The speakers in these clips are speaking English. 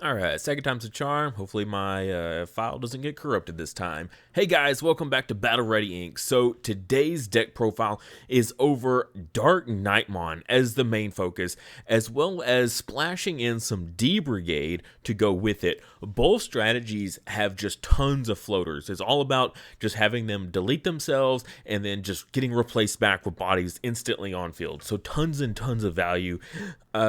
Alright, second time's a charm. Hopefully my file doesn't get corrupted this time. Hey guys, welcome back to Battle Ready Inc. So today's deck profile is over DarkKnightmon as the main focus, as well as splashing in some D-brigade to go with it. Both strategies have just tons of floaters. It's all about just having them delete themselves and then just getting replaced back with bodies instantly on field. So tons and tons of value.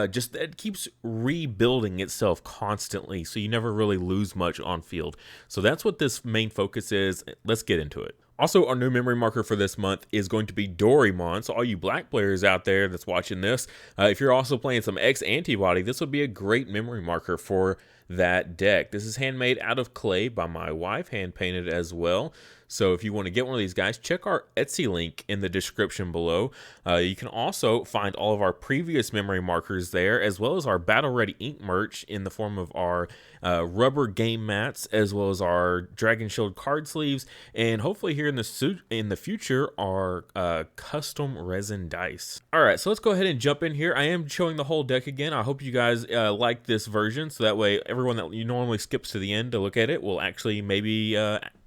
Just that keeps rebuilding itself constantly, so you never really lose much on field. So that's what this main focus is. Let's get into it. Also, our new memory marker for this month is going to be Doraemon. So all you black players out there that's watching this, if you're also playing some X antibody, this would be a great memory marker for that deck. This is handmade out of clay by my wife, hand painted as well. So if you want to get one of these guys, check our Etsy link in the description below. You can also find all of our previous memory markers there, as well as our Battle Ready Ink merch in the form of our rubber game mats, as well as our Dragon Shield card sleeves, and hopefully here in the future, our custom resin dice. All right, so let's go ahead and jump in here. I am showing the whole deck again. I hope you guys like this version, so that way everyone that you normally skips to the end to look at it will actually maybe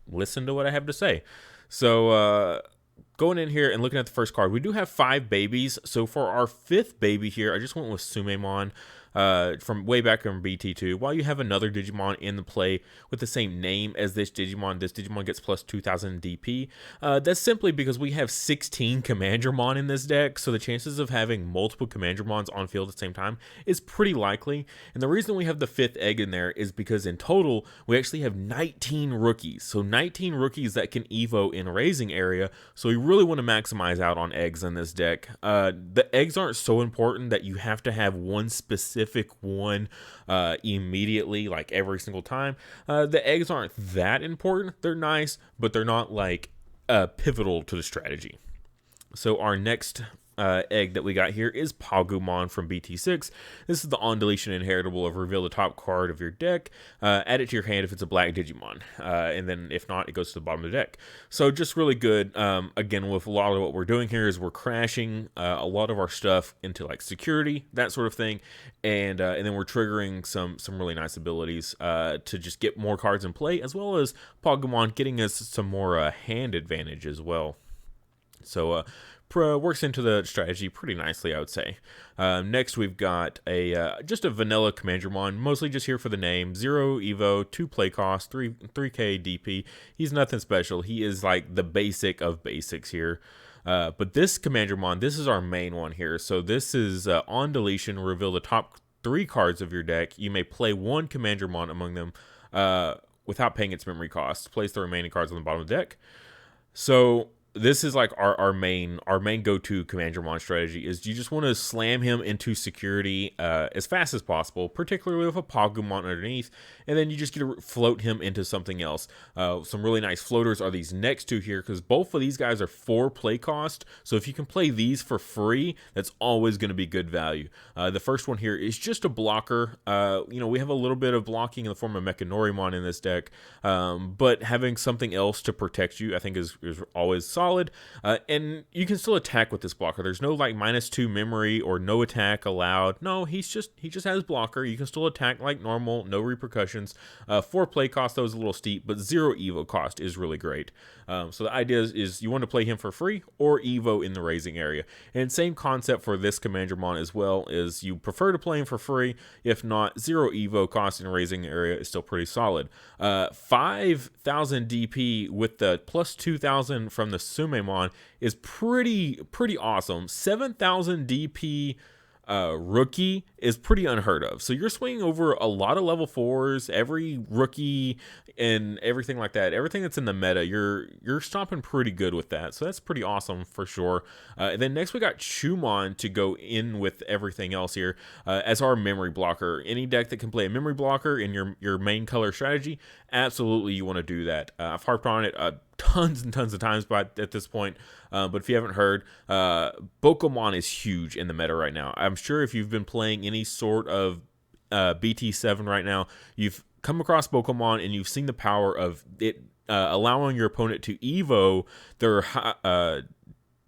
listen to what I have to say. So going in here and looking at the first card, we do have 5 babies. So for our 5th baby here, I just went with Sumemon from way back in BT2. While you have another Digimon in the play with the same name as this Digimon gets plus 2000 DP. That's simply because we have 16 Commandramon in this deck, so the chances of having multiple Commandramons on field at the same time is pretty likely. And the reason we have the 5th egg in there is because in total, we actually have 19 rookies. So 19 rookies that can Evo in raising area, so we really want to maximize out on eggs in this deck. The eggs aren't so important that you have to have one specific one immediately, like every single time. The eggs aren't that important. They're nice, but they're not like pivotal to the strategy. So our next egg that we got here is Pagumon from BT6. This is the on deletion inheritable of reveal the top card of your deck, add it to your hand if it's a black Digimon, and then if not, it goes to the bottom of the deck. So just really good. Again, with a lot of what we're doing here is we're crashing a lot of our stuff into like security, that sort of thing, and then we're triggering some really nice abilities to just get more cards in play, as well as Pagumon getting us some more hand advantage as well. So works into the strategy pretty nicely, I would say. Next, we've got just a vanilla Commandramon, mostly just here for the name. 0 Evo, 2 play cost, 3k DP. He's nothing special. He is like the basic of basics here. But this Commandramon, this is our main one here. So this is on deletion, reveal the top 3 cards of your deck. You may play 1 Commandramon among them without paying its memory cost. Place the remaining cards on the bottom of the deck. So this is like our main go-to Commandramon strategy is you just want to slam him into security as fast as possible, particularly with a Pagumon underneath, and then you just get to float him into something else. Some really nice floaters are these next two here, because both of these guys are 4 play cost, so if you can play these for free, that's always going to be good value. The first one here is just a blocker. We have a little bit of blocking in the form of Mechanorimon in this deck, but having something else to protect you, I think is always solid. And you can still attack with this blocker. There's no like -2 memory or no attack allowed. No, he just has blocker. You can still attack like normal, no repercussions. 4 play cost though is a little steep, but 0 Evo cost is really great. So the idea is you want to play him for free or Evo in the raising area. And same concept for this Commandramon as well, is you prefer to play him for free. If not, 0 Evo cost in raising area is still pretty solid. 5,000 DP with the plus 2,000 from the Sumemon is pretty awesome. 7,000 DP rookie is pretty unheard of. So you're swinging over a lot of level 4s, every rookie and everything like that. Everything that's in the meta, you're stomping pretty good with that. So that's pretty awesome for sure. And then next we got Chumon to go in with everything else here as our memory blocker. Any deck that can play a memory blocker in your main color strategy, absolutely you want to do that. I've harped on it tons and tons of times at this point, but if you haven't heard, Pokemon is huge in the meta right now. I'm sure if you've been playing any sort of BT7 right now, you've come across Pokemon and you've seen the power of it allowing your opponent to Evo their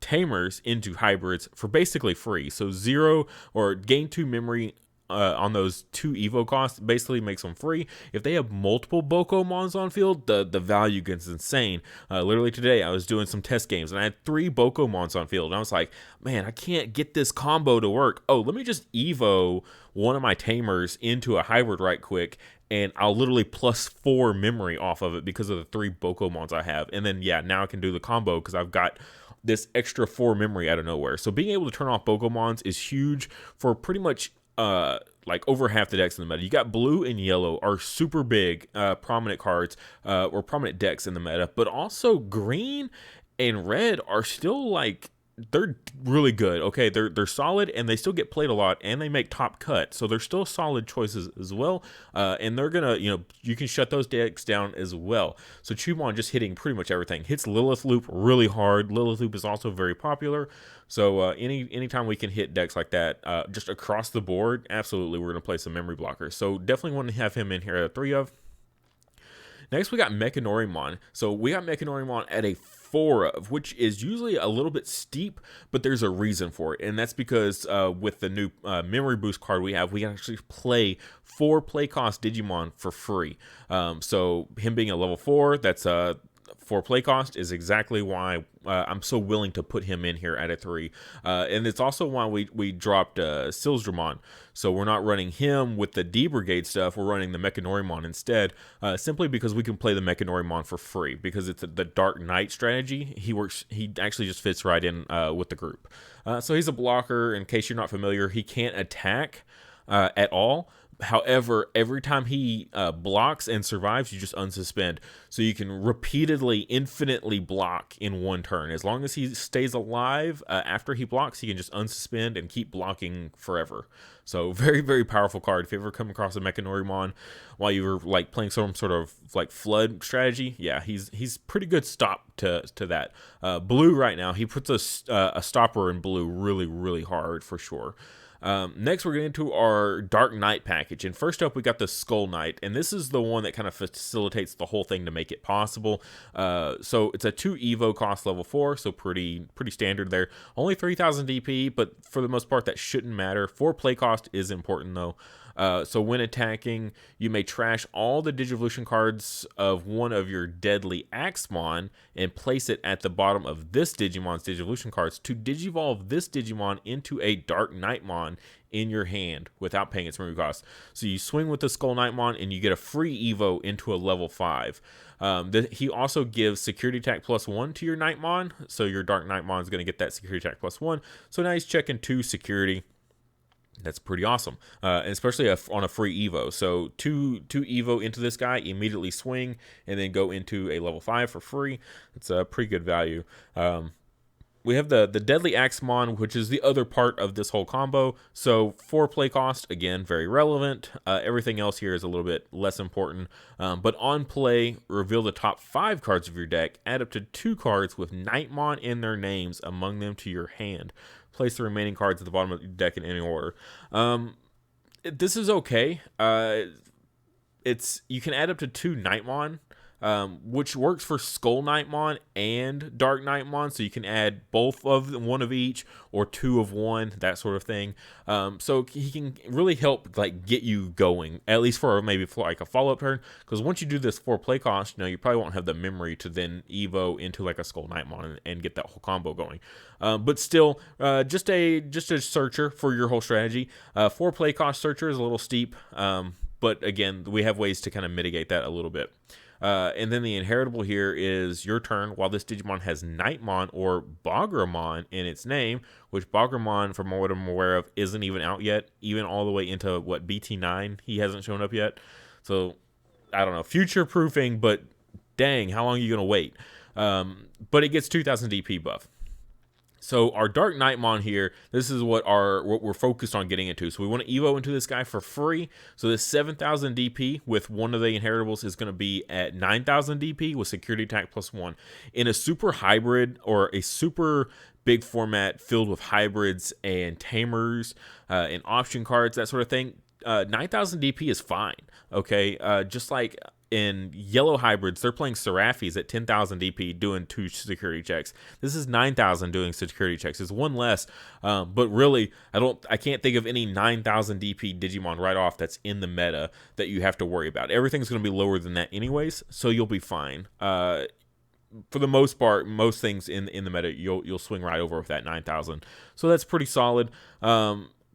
Tamers into hybrids for basically free. So 0 or gain 2 memory on those 2 Evo costs basically makes them free. If they have multiple Bokomons on field, the value gets insane. Literally today, I was doing some test games, and I had 3 Bokomons on field, and I was like, man, I can't get this combo to work. Oh, let me just Evo one of my Tamers into a hybrid right quick, and I'll literally +4 memory off of it because of the 3 Bokomons I have. And then, yeah, now I can do the combo because I've got this extra 4 memory out of nowhere. So being able to turn off Bokomons is huge for pretty much like over half the decks in the meta. You got blue and yellow are super big prominent cards or prominent decks in the meta, but also green and red are still like, they're really good. Okay, they're solid, and they still get played a lot, and they make top cut, so they're still solid choices as well. And they're gonna, you can shut those decks down as well. So Chumon just hitting pretty much everything. Hits Lilith Loop really hard. Lilith Loop is also very popular. So anytime we can hit decks like that, just across the board, absolutely, we're gonna play some memory blockers. So definitely want to have him in here at 3 of. Next, we got Mechanorimon. So we got Mechanorimon at a 4 of, which is usually a little bit steep, but there's a reason for it. And that's because with the new memory boost card we have, we can actually play 4 play cost Digimon for free. So him being a level 4, that's 4 play cost is exactly why I'm so willing to put him in here at a 3. And it's also why we dropped Silsdramon. So we're not running him with the D-brigade stuff. We're running the Mechanorimon instead, simply because we can play the Mechanorimon for free because it's the Dark Knight strategy. He actually just fits right in with the group. So he's a blocker. In case you're not familiar, he can't attack at all. However, every time he blocks and survives, you just unsuspend. So you can repeatedly, infinitely block in one turn. As long as he stays alive after he blocks, he can just unsuspend and keep blocking forever. So very, very powerful card. If you ever come across a Mechanorimon while you were like playing some sort of like flood strategy, yeah, he's pretty good stop to that. Blue right now, he puts a stopper in blue really, really hard for sure. Next, we're getting into our Dark Knight package. And first up, we got the Skull Knight. And this is the one that kind of facilitates the whole thing to make it possible. So it's a 2 Evo cost level 4, so pretty standard there. Only 3,000 DP, but for the most part, that shouldn't matter. 4 play cost is important, though. So when attacking, you may trash all the Digivolution cards of one of your DeadlyAxemon and place it at the bottom of this Digimon's Digivolution cards to digivolve this Digimon into a DarkKnightmon in your hand without paying its memory cost. So you swing with the SkullKnightmon and you get a free Evo into a level 5. He also gives security attack +1 to your Knightmon, so your DarkKnightmon is going to get that security attack +1. So now he's checking 2 security. That's pretty awesome, especially on a free Evo. So two Evo into this guy, immediately swing, and then go into a level 5 for free. It's a pretty good value. We have the DeadlyAxemon, which is the other part of this whole combo. So 4 play cost, again, very relevant. Everything else here is a little bit less important. But on play, reveal the top 5 cards of your deck. Add up to 2 cards with Knightmon in their names among them to your hand. Place the remaining cards at the bottom of your deck in any order. This is okay. You can add up to 2 Knightmon, which works for SkullKnightmon and DarkKnightmon. So you can add one of each or 2 of one, that sort of thing. So he can really help like get you going, at least for like a follow-up turn. Because once you do this 4 play cost, you probably won't have the memory to then Evo into like a SkullKnightmon and get that whole combo going. But still, just a searcher for your whole strategy. 4 play cost searcher is a little steep, but again, we have ways to kind of mitigate that a little bit. And then the inheritable here is your turn. While this Digimon has Knightmon or Bogramon in its name, which Bogramon, from what I'm aware of, isn't even out yet, even all the way into BT9, he hasn't shown up yet. So I don't know, future proofing, but dang, how long are you gonna wait? But it gets 2,000 DP buff. So our DarkKnightmon here, this is what we're focused on getting into. So we want to Evo into this guy for free. So this 7,000 DP with one of the inheritables is going to be at 9,000 DP with security attack +1. In a super hybrid or a super big format filled with hybrids and tamers and option cards, that sort of thing, 9,000 DP is fine. Okay, just like in yellow hybrids, they're playing Seraphis at 10,000 DP doing 2 security checks. This is 9,000 doing security checks. It's one less, but really, I can't think of any 9,000 DP Digimon right off that's in the meta that you have to worry about. Everything's going to be lower than that anyways, so you'll be fine. For the most part, most things in the meta, you'll swing right over with that 9,000. So that's pretty solid.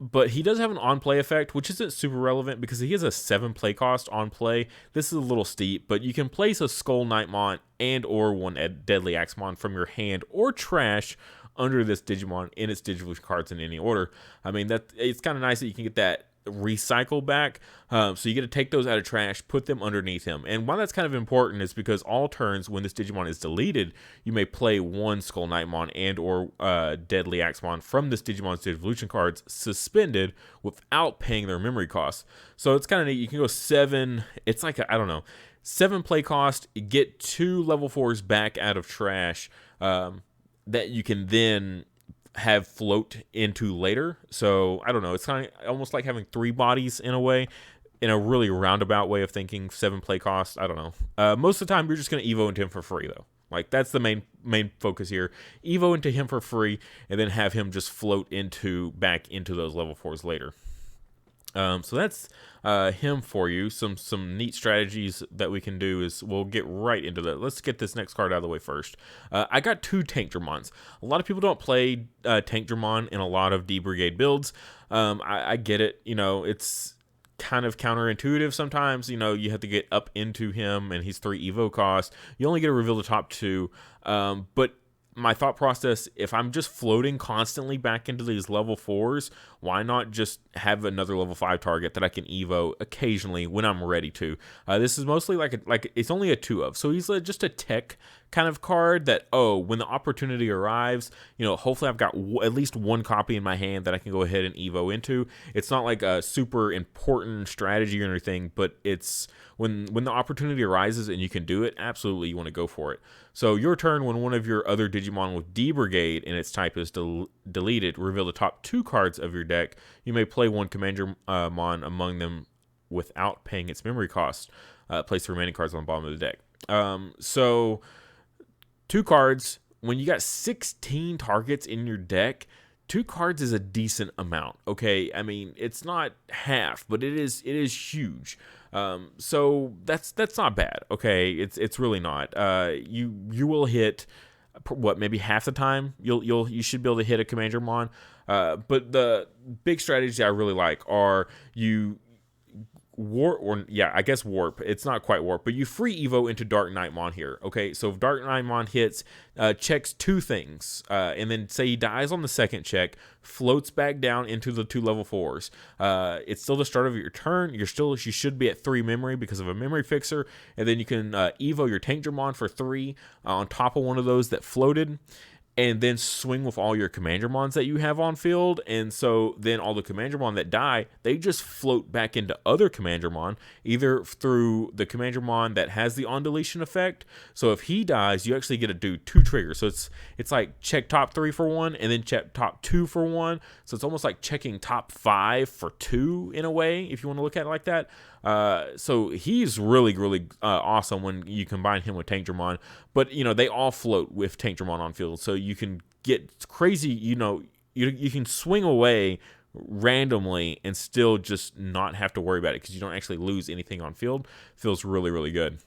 But he does have an on-play effect, which isn't super relevant because he has a 7 play cost on play. This is a little steep, but you can place a SkullKnightmon and or one DeadlyAxemon from your hand or trash under this Digimon in its Digivolution cards in any order. I mean, it's kind of nice that you can get that recycle back, so you get to take those out of trash, put them underneath him. And why that's kind of important is because all turns when this Digimon is deleted, you may play one SkullKnightmon and or DeadlyAxemon from this Digimon's Digivolution cards suspended without paying their memory costs. So it's kind of neat. You can go 7, it's like I don't know, 7 play cost, get 2 level 4s back out of trash that you can then have float into later. So I don't know, it's kind of almost like having 3 bodies in a way, in a really roundabout way of thinking. 7 play cost, I don't know. Most of the time you're just going to evo into him for free though. Like that's the main focus here. Evo into him for free and then have him just float back into those level 4s later. So that's him for you. Some neat strategies that we can do is we'll get right into that. Let's get this next card out of the way first. I got 2 Tankdramons. A lot of people don't play Tankdramon in a lot of D-brigade builds. I get it. You know, it's kind of counterintuitive sometimes. You know, you have to get up into him and he's 3 evo cost. You only get to reveal the top 2. But my thought process, if I'm just floating constantly back into these level 4s, why not just have another level 5 target that I can evo occasionally when I'm ready to? This is mostly like it's only a 2 of, so he's just a tech kind of card that, oh, when the opportunity arrives, you know, hopefully I've got at least 1 copy in my hand that I can go ahead and evo into. It's not like a super important strategy or anything, but it's when the opportunity arises and you can do it, absolutely you want to go for it. So your turn, when one of your other Digimon with D-brigade in its type is deleted, reveal the top 2 cards of your deck. You may play one Commandramon among them without paying its memory cost. Place the remaining cards on the bottom of the deck. So 2 cards, when you got 16 targets in your deck, 2 cards is a decent amount. Okay, I mean, it's not half, but it is huge. So that's not bad. Okay, it's really not. You will hit what, maybe half the time you should be able to hit a Commandramon. But the big strategies I really like are you warp, or yeah, I guess warp. It's not quite warp, but you free evo into DarkKnightmon here. Okay, so if DarkKnightmon hits, checks 2 things, and then say he dies on the second check, floats back down into the 2 level 4s. It's still the start of your turn. You should be at 3 memory because of a memory fixer, and then you can evo your Tankdramon for 3 on top of one of those that floated. And then swing with all your Commandramons that you have on field. And so then all the Commandramon that die, they just float back into other Commandramon, either through the Commandramon that has the on deletion effect. So if he dies, you actually get to do 2 triggers. So it's like check top 3 for 1 and then check top 2 for 1. So it's almost like checking top 5 for 2 in a way, if you want to look at it like that. So he's really awesome when you combine him with Tankdramon. But you know, they all float with Tankdramon on field, so you can get crazy. You know, you can swing away randomly and still just not have to worry about it because you don't actually lose anything on field. Feels really good.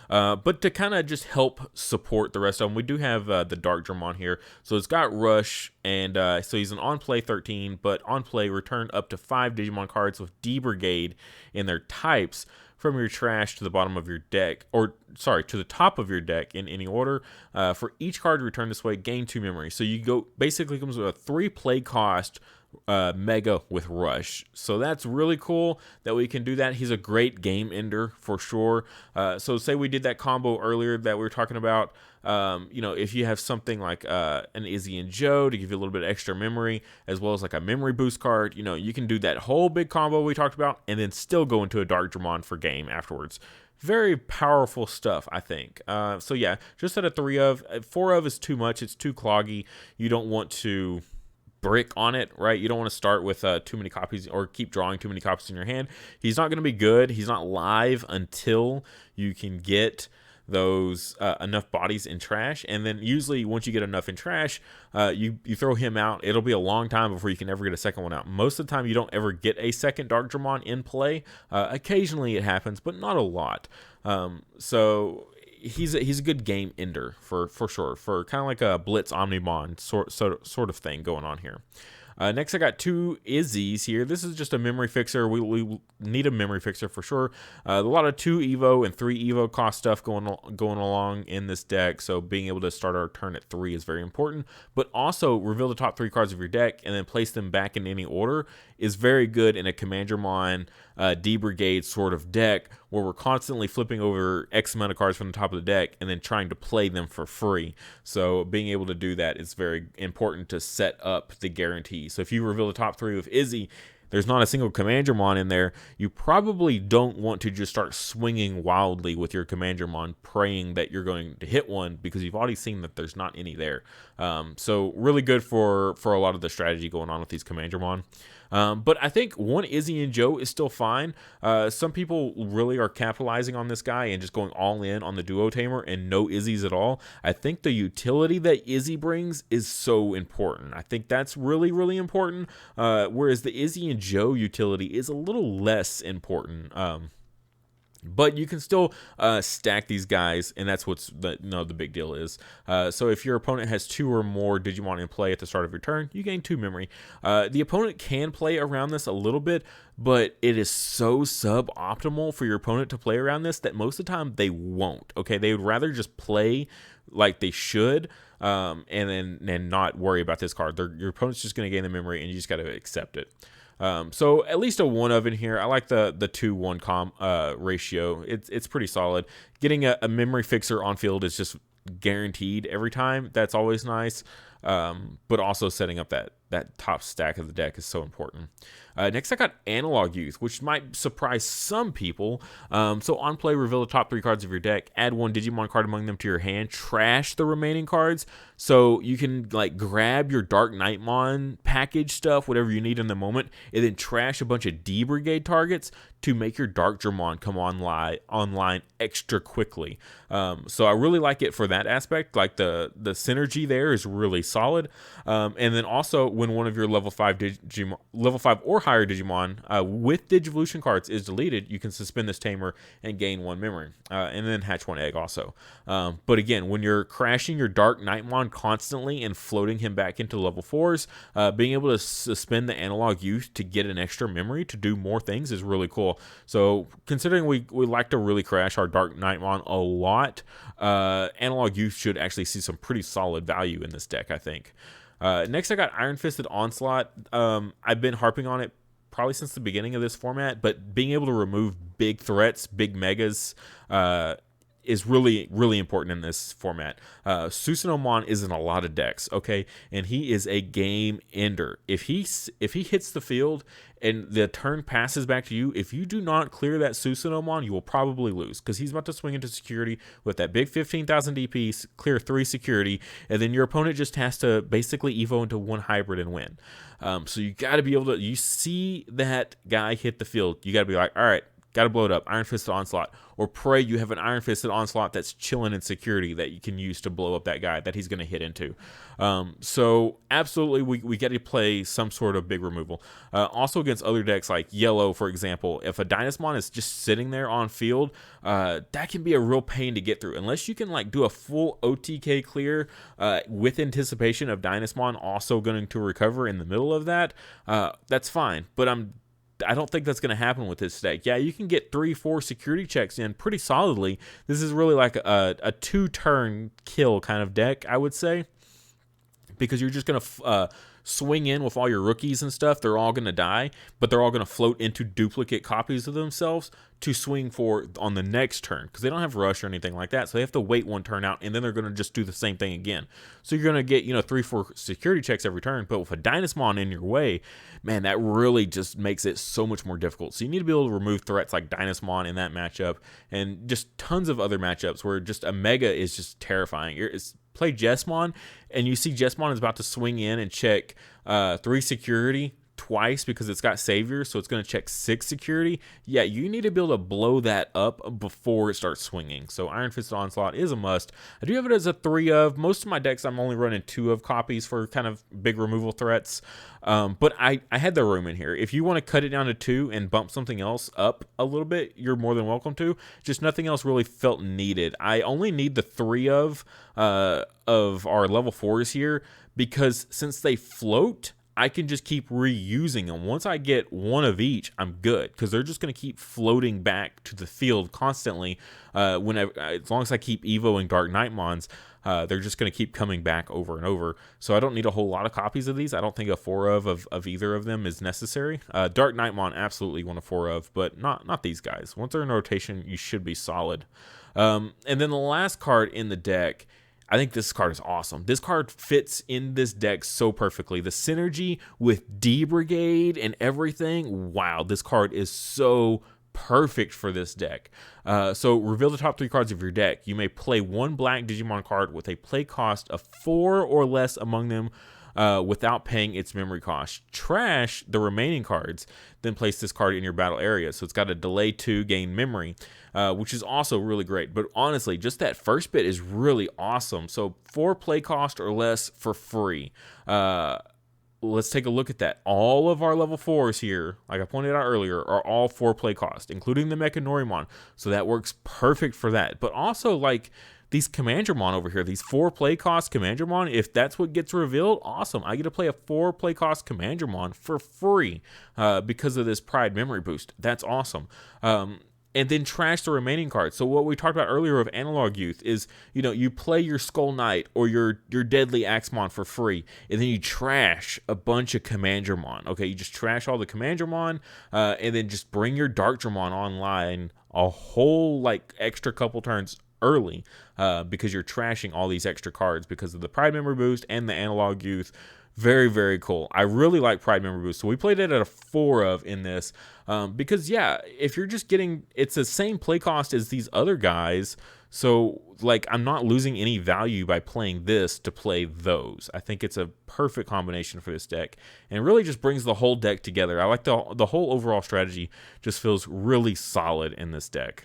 But to kind of just help support the rest of them, we do have the Darkdramon here. So it's got Rush, and so he's an on-play 13, but on-play return up to 5 Digimon cards with D-brigade in their types from your trash to the bottom of your deck, or sorry, to the top of your deck in any order. For each card returned this way, gain 2 memory. So you go, basically comes with a 3 play cost mega with Rush. So that's really cool that we can do that. He's a great game ender for sure. So say we did that combo earlier that we were talking about. You know, if you have something like an Izzy and Joe to give you a little bit of extra memory, as well as like a memory boost card, you know, you can do that whole big combo we talked about and then still go into a Darkdramon for game afterwards. Very powerful stuff, I think. So yeah, just at a 3 of, 4 of is too much. It's too cloggy. You don't want to brick on it, right? You don't want to start with too many copies or keep drawing too many copies in your hand. He's not going to be good. He's not live until you can get those enough bodies in trash, and then usually once you get enough in trash, you throw him out. It'll be a long time before you can ever get a second one out. Most of the time you don't ever get a second Darkdramon in play. Occasionally it happens, but not a lot. So he's a good game ender for sure, for kind of like a Blitz Omnimon sort of thing going on here. Next, I got two Izzies here. This is just a memory fixer. We need a memory fixer for sure. A lot of 2 Evo and 3 Evo cost stuff going along in this deck, so being able to start our turn at 3 is very important. But also, reveal the top 3 cards of your deck and then place them back in any order is very good in a Commandramon D-brigade sort of deck, where we're constantly flipping over X amount of cards from the top of the deck and then trying to play them for free. So being able to do that is very important to set up the guarantee. So if you reveal the top 3 with Izzy, there's not a single Commandramon in there, you probably don't want to just start swinging wildly with your Commandramon, praying that you're going to hit one, because you've already seen that there's not any there. So really good for a lot of the strategy going on with these Commandramon. But I think one Izzy and Joe is still fine. Some people really are capitalizing on this guy and just going all in on the Duo Tamer and no Izzies at all. I think the utility that Izzy brings is so important. I think that's really, really important. Whereas the Izzy and Joe utility is a little less important. But you can still stack these guys, and that's what's the big deal is. So if your opponent has 2 or more Digimon in play at the start of your turn, you gain 2 memory. The opponent can play around this a little bit, but it is so suboptimal for your opponent to play around this that most of the time they won't. Okay, they would rather just play like they should, and then not worry about this card. Your opponent's just going to gain the memory, and you just got to accept it. So at least a 1 of in here. I like the 2-1 ratio. It's pretty solid. Getting a memory fixer on field is just guaranteed every time. That's always nice. But also setting up that top stack of the deck is so important. Next, I got Analog Youth, which might surprise some people. So on play, reveal the top 3 cards of your deck, add 1 Digimon card among them to your hand, trash the remaining cards, so you can like grab your DarkKnightmon package stuff, whatever you need in the moment, and then trash a bunch of D-brigade targets to make your Darkdramon come online extra quickly. So I really like it for that aspect. Like the synergy there is really solid. And then also when one of your level 5 or higher Digimon with Digivolution cards is deleted, you can suspend this Tamer and gain 1 memory, and then hatch 1 egg also. But again, when you're crashing your DarkKnightmon constantly and floating him back into level 4s, being able to suspend the Analog Youth to get an extra memory to do more things is really cool. So considering we like to really crash our DarkKnightmon a lot, Analog Youth should actually see some pretty solid value in this deck, I think. Next, I got Iron Fisted Onslaught. I've been harping on it probably since the beginning of this format, but being able to remove big threats, big megas, is really, really important in this format. Susanomon is in a lot of decks, okay? And he is a game ender. If he hits the field and the turn passes back to you, if you do not clear that Susanomon, you will probably lose, because he's about to swing into security with that big 15,000 DP, clear 3 security, and then your opponent just has to basically evo into 1 hybrid and win. So you got to be able to, you see that guy hit the field, you got to be like, all right, got to blow it up, Iron Fisted Onslaught, or pray you have an Iron Fisted Onslaught that's chilling in security that you can use to blow up that guy that he's going to hit into. So absolutely, we get to play some sort of big removal. Also against other decks like Yellow, for example, if a Dynasmon is just sitting there on field, that can be a real pain to get through. Unless you can like do a full OTK clear with anticipation of Dynasmon also going to recover in the middle of that, that's fine. But I don't think that's going to happen with this deck. Yeah, you can get 3-4 security checks in pretty solidly. This is really like a 2-turn kill kind of deck, I would say, because you're just going to swing in with all your rookies and stuff. They're all going to die, but they're all going to float into duplicate copies of themselves to swing for on the next turn, because they don't have rush or anything like that. So they have to wait 1 turn out, and then they're going to just do the same thing again. So you're going to get 3-4 security checks every turn. But with a Dynasmon in your way, man, that really just makes it so much more difficult. So you need to be able to remove threats like Dynasmon in that matchup, and just tons of other matchups where just a Mega is just terrifying. play Jesmon and you see Jesmon is about to swing in and check 3 security twice because it's got savior, so it's going to check 6 security. Yeah, you need to be able to blow that up before it starts swinging. So Iron Fisted Onslaught is a must. I do have it as a 3 of. Most of my decks I'm only running 2 of copies for kind of big removal threats. But I had the room in here. If you want to cut it down to 2 and bump something else up a little bit, you're more than welcome to. Just nothing else really felt needed. I only need the 3 of our level 4s here because since they float, I can just keep reusing them. Once I get 1 of each, I'm good because they're just going to keep floating back to the field constantly. Whenever, as long as I keep evoing DarkKnightmons, they're just going to keep coming back over and over. So I don't need a whole lot of copies of these. I don't think a 4 of either of them is necessary. DarkKnightmon absolutely want a 4 of, but not these guys. Once they're in rotation, you should be solid. And then the last card in the deck, I think this card is awesome. This card fits in this deck so perfectly. The synergy with D-Brigade and everything. Wow, this card is so perfect for this deck. So reveal the top 3 cards of your deck. You may play 1 black Digimon card with a play cost of 4 or less among them without paying its memory cost. Trash the remaining cards, then place this card in your battle area. So it's got a delay 2 gain memory, which is also really great. But honestly, just that first bit is really awesome. So 4 play cost or less for free. Let's take a look at that. All of our level 4s here, like I pointed out earlier, are all 4 play cost, including the Mechanorimon. So that works perfect for that. But also, like, these Commandramon over here, these 4 play cost Commandramon, if that's what gets revealed, awesome. I get to play a 4 play cost Commandramon for free because of this Pride memory boost. That's awesome. And then trash the remaining cards. So what we talked about earlier of Analog Youth is, you know, you play your Skull Knight or your DeadlyAxemon for free, and then you trash a bunch of Commandramon. Okay, you just trash all the Commandramon, and then just bring your Darkdramon online a whole, like, extra couple turns early because you're trashing all these extra cards because of the Pride memory boost and the Analog Youth. Very, very cool. I really like Pride memory boost. So we played it at a 4 of in this because, yeah, if you're just getting, it's the same play cost as these other guys. So, like, I'm not losing any value by playing this to play those. I think it's a perfect combination for this deck and it really just brings the whole deck together. I like the whole overall strategy just feels really solid in this deck.